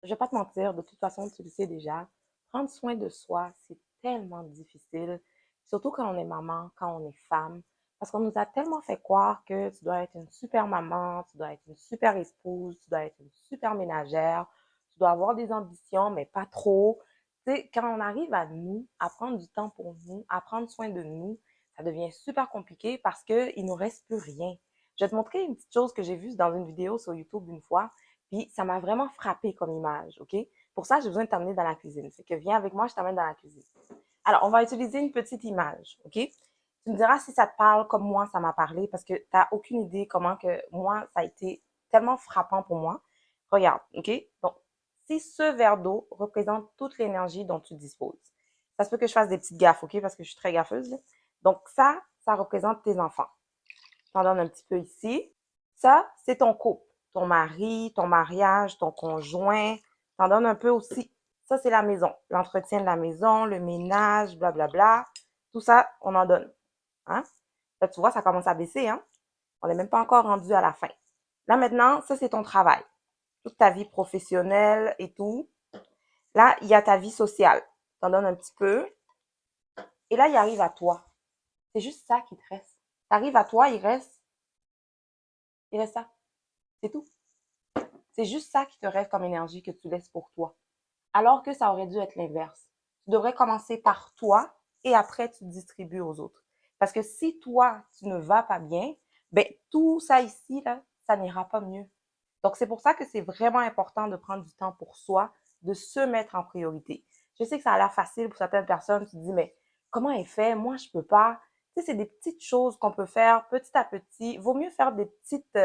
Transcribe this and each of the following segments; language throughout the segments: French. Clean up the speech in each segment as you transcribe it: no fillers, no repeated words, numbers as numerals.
Je vais pas te mentir, de toute façon, tu le sais déjà, prendre soin de soi, c'est tellement difficile, surtout quand on est maman, quand on est femme, parce qu'on nous a tellement fait croire que tu dois être une super maman, tu dois être une super épouse, tu dois être une super ménagère, tu dois avoir des ambitions, mais pas trop. Tu sais, quand on arrive à nous, à prendre du temps pour nous, à prendre soin de nous, ça devient super compliqué parce qu'il nous reste plus rien. Je vais te montrer une petite chose que j'ai vue dans une vidéo sur YouTube une fois. Puis ça m'a vraiment frappé comme image, OK? Pour ça, j'ai besoin de t'amener dans la cuisine. Fait que viens avec moi, je t'amène dans la cuisine. Alors, on va utiliser une petite image, OK? Tu me diras si ça te parle comme moi, ça m'a parlé, parce que tu n'as aucune idée comment que moi, ça a été tellement frappant pour moi. Regarde, OK? Donc, si ce verre d'eau représente toute l'énergie dont tu disposes. Ça se peut que je fasse des petites gaffes, OK? Parce que je suis très gaffeuse, là. Donc, ça représente tes enfants. T'en donnes un petit peu ici. Ça, c'est ton couple, ton mari, ton mariage, ton conjoint. T'en donnes un peu aussi. Ça, c'est la maison, l'entretien de la maison, le ménage, blablabla. Tout ça, on en donne. Hein? Là, tu vois, ça commence à baisser. Hein? On n'est même pas encore rendu à la fin. Là, maintenant, ça, c'est ton travail. Toute ta vie professionnelle et tout. Là, il y a ta vie sociale. T'en donnes un petit peu. Et là, il arrive à toi. C'est juste ça qui te reste. T'arrives à toi, il reste ça. C'est tout. C'est juste ça qui te reste comme énergie que tu laisses pour toi. Alors que ça aurait dû être l'inverse. Tu devrais commencer par toi et après tu distribues aux autres. Parce que si toi, tu ne vas pas bien, ben tout ça ici, là, ça n'ira pas mieux. Donc, c'est pour ça que c'est vraiment important de prendre du temps pour soi, de se mettre en priorité. Je sais que ça a l'air facile pour certaines personnes. Tu te dis, mais comment elle fait? Moi, je peux pas. Tu sais, c'est des petites choses qu'on peut faire petit à petit. Vaut mieux faire des petites,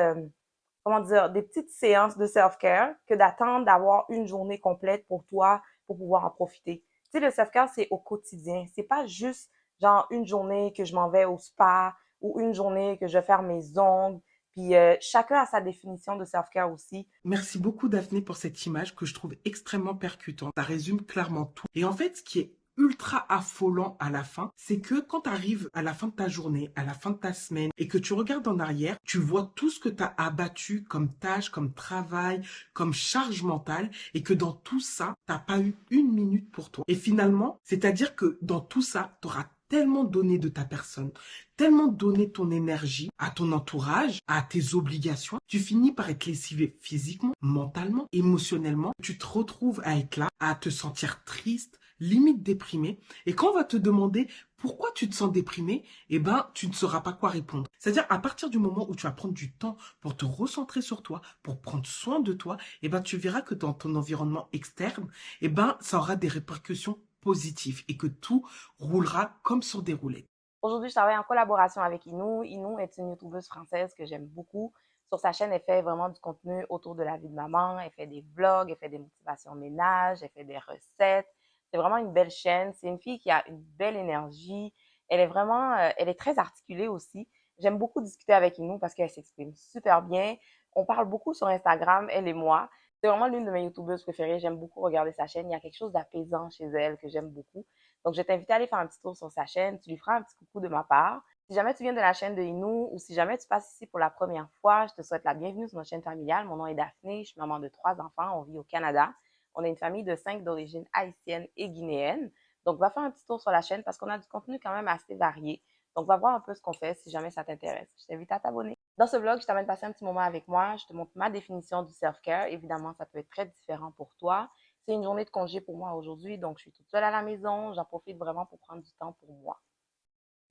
comment dire, des petites séances de self-care que d'attendre d'avoir une journée complète pour toi pour pouvoir en profiter. Tu sais, le self-care, c'est au quotidien. C'est pas juste genre une journée que je m'en vais au spa ou une journée que je vais faire mes ongles. Puis chacun a sa définition de self-care aussi. Merci beaucoup Daphné pour cette image que je trouve extrêmement percutante. Ça résume clairement tout. Et en fait, ce qui est ultra affolant à la fin, c'est que quand tu arrives à la fin de ta journée, à la fin de ta semaine, et que tu regardes en arrière, tu vois tout ce que tu as abattu comme tâche, comme travail, comme charge mentale, et que dans tout ça, t'as pas eu une minute pour toi. Et finalement, c'est-à-dire que dans tout ça, tu auras tellement donné de ta personne, tellement donné ton énergie à ton entourage, à tes obligations, tu finis par être lessivé physiquement, mentalement, émotionnellement. Tu te retrouves à être là, à te sentir triste, limite déprimé. Et quand on va te demander pourquoi tu te sens déprimé, eh ben, tu ne sauras pas quoi répondre. C'est-à-dire, à partir du moment où tu vas prendre du temps pour te recentrer sur toi, pour prendre soin de toi, eh ben, tu verras que dans ton environnement externe, eh ben, ça aura des répercussions positives et que tout roulera comme sur des roulettes. Aujourd'hui, je travaille en collaboration avec Inou. Inou est une youtubeuse française que j'aime beaucoup. Sur sa chaîne, elle fait vraiment du contenu autour de la vie de maman. Elle fait des vlogs, elle fait des motivations ménage, elle fait des recettes. C'est vraiment une belle chaîne. C'est une fille qui a une belle énergie. Elle est vraiment, elle est très articulée aussi. J'aime beaucoup discuter avec Inou parce qu'elle s'exprime super bien. On parle beaucoup sur Instagram, elle et moi. C'est vraiment l'une de mes youtubeuses préférées. J'aime beaucoup regarder sa chaîne. Il y a quelque chose d'apaisant chez elle que j'aime beaucoup. Donc, je vais t'inviter à aller faire un petit tour sur sa chaîne. Tu lui feras un petit coucou de ma part. Si jamais tu viens de la chaîne de Inou ou si jamais tu passes ici pour la première fois, je te souhaite la bienvenue sur notre chaîne familiale. Mon nom est Daphné, je suis maman de 3 enfants. On vit au Canada. On est une famille de 5 d'origine haïtienne et guinéenne. Donc, va faire un petit tour sur la chaîne parce qu'on a du contenu quand même assez varié. Donc, va voir un peu ce qu'on fait si jamais ça t'intéresse. Je t'invite à t'abonner. Dans ce vlog, je t'amène passer un petit moment avec moi. Je te montre ma définition du self-care. Évidemment, ça peut être très différent pour toi. C'est une journée de congé pour moi aujourd'hui, donc je suis toute seule à la maison. J'en profite vraiment pour prendre du temps pour moi.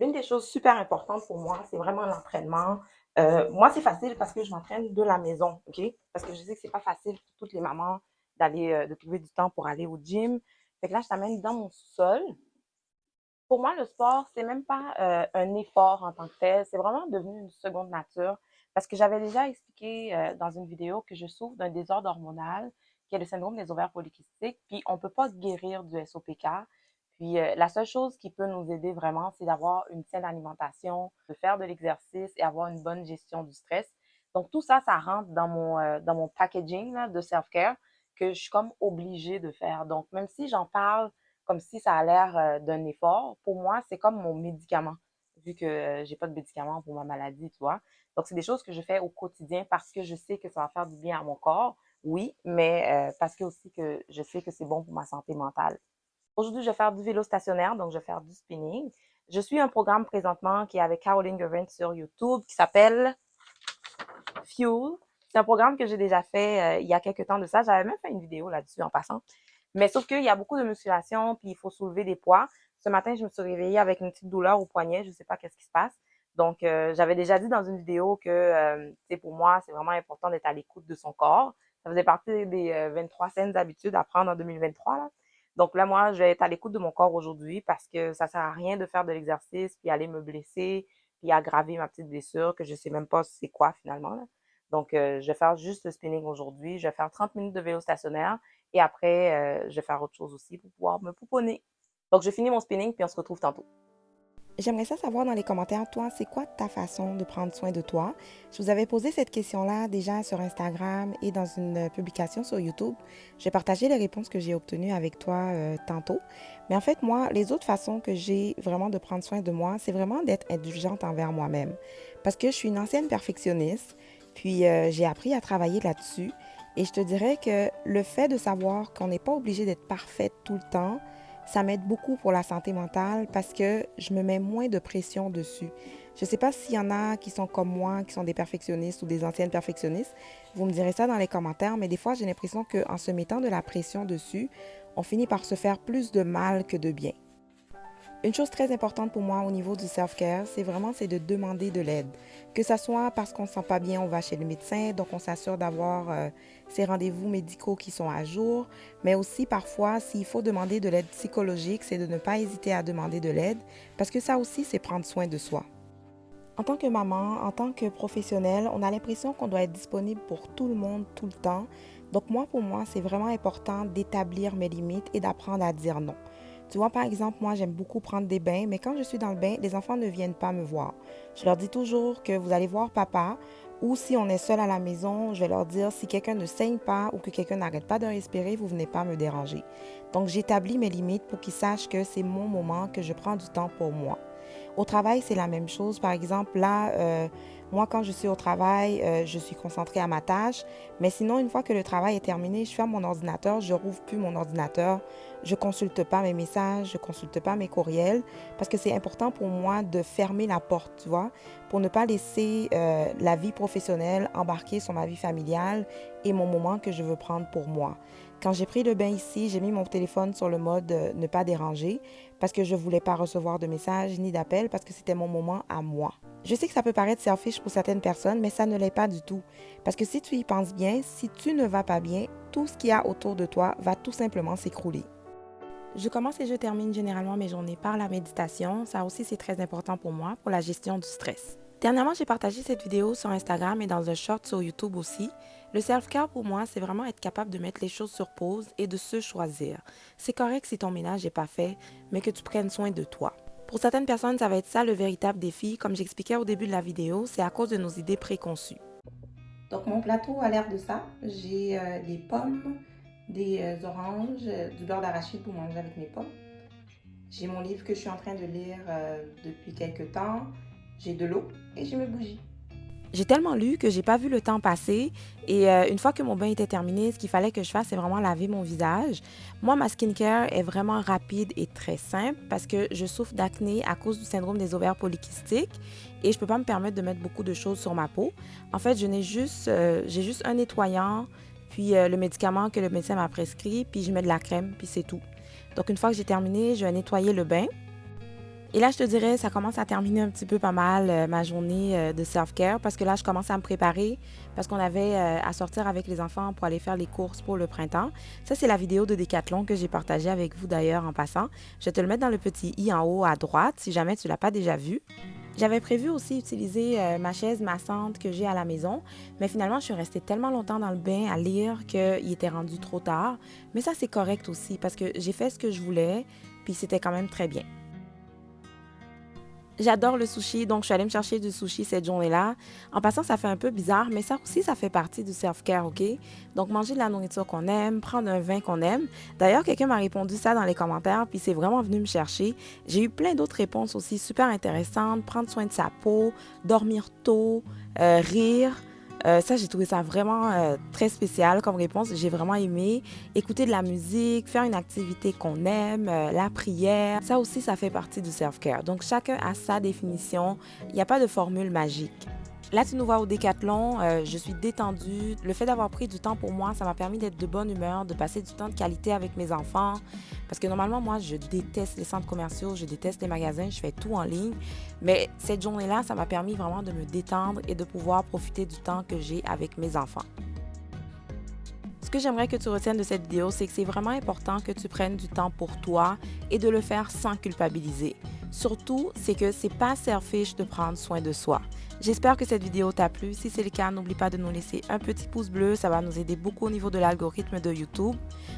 L'une des choses super importantes pour moi, c'est vraiment l'entraînement. Moi, c'est facile parce que je m'entraîne de la maison, OK? Parce que je sais que c'est pas facile pour toutes les mamans d'aller, de trouver du temps pour aller au gym. Fait que là, je t'amène dans mon sol. Pour moi, le sport, c'est même pas un effort en tant que tel. C'est vraiment devenu une seconde nature parce que j'avais déjà expliqué dans une vidéo que je souffre d'un désordre hormonal qui est le syndrome des ovaires polykystiques. Puis, on peut pas guérir du SOPK. Puis, la seule chose qui peut nous aider vraiment, c'est d'avoir une saine alimentation, de faire de l'exercice et avoir une bonne gestion du stress. Donc, tout ça, ça rentre dans mon packaging là, de self-care que je suis comme obligée de faire. Donc, même si j'en parle comme si ça a l'air d'un effort. Pour moi, c'est comme mon médicament, vu que j'ai pas de médicament pour ma maladie, tu vois. Donc, c'est des choses que je fais au quotidien parce que je sais que ça va faire du bien à mon corps, Oui, mais parce que aussi que je sais que c'est bon pour ma santé mentale. Aujourd'hui, je vais faire du vélo stationnaire, donc je vais faire du spinning. Je suis un programme présentement qui est avec Caroline Gavin sur YouTube qui s'appelle Fuel. C'est un programme que j'ai déjà fait il y a quelques temps de ça. J'avais même fait une vidéo là-dessus en passant. Mais sauf qu'il y a beaucoup de musculation, puis il faut soulever des poids. Ce matin, je me suis réveillée avec une petite douleur au poignet. Je ne sais pas qu'est-ce qui se passe. Donc, j'avais déjà dit dans une vidéo que, pour moi, c'est vraiment important d'être à l'écoute de son corps. Ça faisait partie des 23 saines habitudes à prendre en 2023, là. Donc là, moi, je vais être à l'écoute de mon corps aujourd'hui parce que ça sert à rien de faire de l'exercice puis aller me blesser puis aggraver ma petite blessure que je sais même pas c'est quoi finalement, là. Donc, je vais faire juste le spinning aujourd'hui. Je vais faire 30 minutes de vélo stationnaire et après, je vais faire autre chose aussi pour pouvoir me pouponner. Donc, je finis mon spinning puis on se retrouve tantôt. J'aimerais ça savoir dans les commentaires, toi, c'est quoi ta façon de prendre soin de toi? Je vous avais posé cette question-là déjà sur Instagram et dans une publication sur YouTube. J'ai partagé les réponses que j'ai obtenues avec toi tantôt. Mais en fait, moi, les autres façons que j'ai vraiment de prendre soin de moi, c'est vraiment d'être indulgente envers moi-même. Parce que je suis une ancienne perfectionniste, puis j'ai appris à travailler là-dessus. Et je te dirais que le fait de savoir qu'on n'est pas obligé d'être parfaite tout le temps, ça m'aide beaucoup pour la santé mentale parce que je me mets moins de pression dessus. Je ne sais pas s'il y en a qui sont comme moi, qui sont des perfectionnistes ou des anciennes perfectionnistes. Vous me direz ça dans les commentaires, mais des fois, j'ai l'impression qu'en se mettant de la pression dessus, on finit par se faire plus de mal que de bien. Une chose très importante pour moi au niveau du self-care, c'est de demander de l'aide. Que ce soit parce qu'on ne se sent pas bien, on va chez le médecin, donc on s'assure d'avoir ces rendez-vous médicaux qui sont à jour, mais aussi parfois, s'il faut demander de l'aide psychologique, c'est de ne pas hésiter à demander de l'aide, parce que ça aussi, c'est prendre soin de soi. En tant que maman, en tant que professionnelle, on a l'impression qu'on doit être disponible pour tout le monde tout le temps. Donc moi, pour moi, c'est vraiment important d'établir mes limites et d'apprendre à dire non. Tu vois, par exemple, moi, j'aime beaucoup prendre des bains, mais quand je suis dans le bain, les enfants ne viennent pas me voir. Je leur dis toujours que vous allez voir papa, ou si on est seul à la maison, je vais leur dire si quelqu'un ne saigne pas ou que quelqu'un n'arrête pas de respirer, vous venez pas me déranger. Donc, j'établis mes limites pour qu'ils sachent que c'est mon moment, que je prends du temps pour moi. Au travail, c'est la même chose. Par exemple, là, moi, quand je suis au travail, je suis concentrée à ma tâche. Mais sinon, une fois que le travail est terminé, je ferme mon ordinateur, je rouvre plus mon ordinateur, je consulte pas mes messages, je consulte pas mes courriels, parce que c'est important pour moi de fermer la porte, tu vois, pour ne pas laisser la vie professionnelle embarquer sur ma vie familiale et mon moment que je veux prendre pour moi. Quand j'ai pris le bain ici, j'ai mis mon téléphone sur le mode ne pas déranger parce que je ne voulais pas recevoir de messages ni d'appels parce que c'était mon moment à moi. Je sais que ça peut paraître selfish pour certaines personnes, mais ça ne l'est pas du tout. Parce que si tu y penses bien, si tu ne vas pas bien, tout ce qu'il y a autour de toi va tout simplement s'écrouler. Je commence et je termine généralement mes journées par la méditation. Ça aussi, c'est très important pour moi, pour la gestion du stress. Dernièrement, j'ai partagé cette vidéo sur Instagram et dans un short sur YouTube aussi. Le self-care pour moi, c'est vraiment être capable de mettre les choses sur pause et de se choisir. C'est correct si ton ménage n'est pas fait, mais que tu prennes soin de toi. Pour certaines personnes, ça va être ça le véritable défi. Comme j'expliquais au début de la vidéo, c'est à cause de nos idées préconçues. Donc mon plateau a l'air de ça. J'ai des pommes, des oranges, du beurre d'arachide pour manger avec mes pommes. J'ai mon livre que je suis en train de lire depuis quelques temps. J'ai de l'eau et j'ai mes bougies. J'ai tellement lu que j'ai pas vu le temps passer et une fois que mon bain était terminé, ce qu'il fallait que je fasse, c'est vraiment laver mon visage. Moi, ma skincare est vraiment rapide et très simple parce que je souffre d'acné à cause du syndrome des ovaires polykystiques et je peux pas me permettre de mettre beaucoup de choses sur ma peau. En fait, j'ai juste un nettoyant, puis le médicament que le médecin m'a prescrit, puis je mets de la crème, puis c'est tout. Donc une fois que j'ai terminé, je vais nettoyer le bain. Et là, je te dirais, ça commence à terminer un petit peu pas mal ma journée de self-care parce que là, je commence à me préparer parce qu'on avait à sortir avec les enfants pour aller faire les courses pour le printemps. Ça, c'est la vidéo de Decathlon que j'ai partagée avec vous d'ailleurs en passant. Je vais te le mettre dans le petit i en haut à droite si jamais tu ne l'as pas déjà vu. J'avais prévu aussi utiliser ma chaise massante que j'ai à la maison, mais finalement, je suis restée tellement longtemps dans le bain à lire qu'il était rendu trop tard. Mais ça, c'est correct aussi parce que j'ai fait ce que je voulais, puis c'était quand même très bien. J'adore le sushi, donc je suis allée me chercher du sushi cette journée-là. En passant, ça fait un peu bizarre, mais ça aussi, ça fait partie du self-care, OK? Donc, manger de la nourriture qu'on aime, prendre un vin qu'on aime. D'ailleurs, quelqu'un m'a répondu ça dans les commentaires, puis c'est vraiment venu me chercher. J'ai eu plein d'autres réponses aussi super intéressantes. Prendre soin de sa peau, dormir tôt, rire. Ça, j'ai trouvé ça vraiment très spécial comme réponse. J'ai vraiment aimé écouter de la musique, faire une activité qu'on aime, la prière. Ça aussi, ça fait partie du self-care. Donc, chacun a sa définition. Il n'y a pas de formule magique. Là, tu nous vois au décathlon, je suis détendue. Le fait d'avoir pris du temps pour moi, ça m'a permis d'être de bonne humeur, de passer du temps de qualité avec mes enfants. Parce que normalement, moi, je déteste les centres commerciaux, je déteste les magasins, je fais tout en ligne. Mais cette journée-là, ça m'a permis vraiment de me détendre et de pouvoir profiter du temps que j'ai avec mes enfants. Ce que j'aimerais que tu retiennes de cette vidéo, c'est que c'est vraiment important que tu prennes du temps pour toi et de le faire sans culpabiliser. Surtout, c'est que c'est pas selfish de prendre soin de soi. J'espère que cette vidéo t'a plu. Si c'est le cas, n'oublie pas de nous laisser un petit pouce bleu. Ça va nous aider beaucoup au niveau de l'algorithme de YouTube.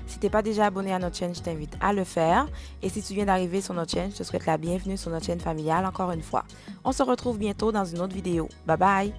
Si t'es pas déjà abonné à notre chaîne, je t'invite à le faire. Et si tu viens d'arriver sur notre chaîne, je te souhaite la bienvenue sur notre chaîne familiale encore une fois. On se retrouve bientôt dans une autre vidéo. Bye bye!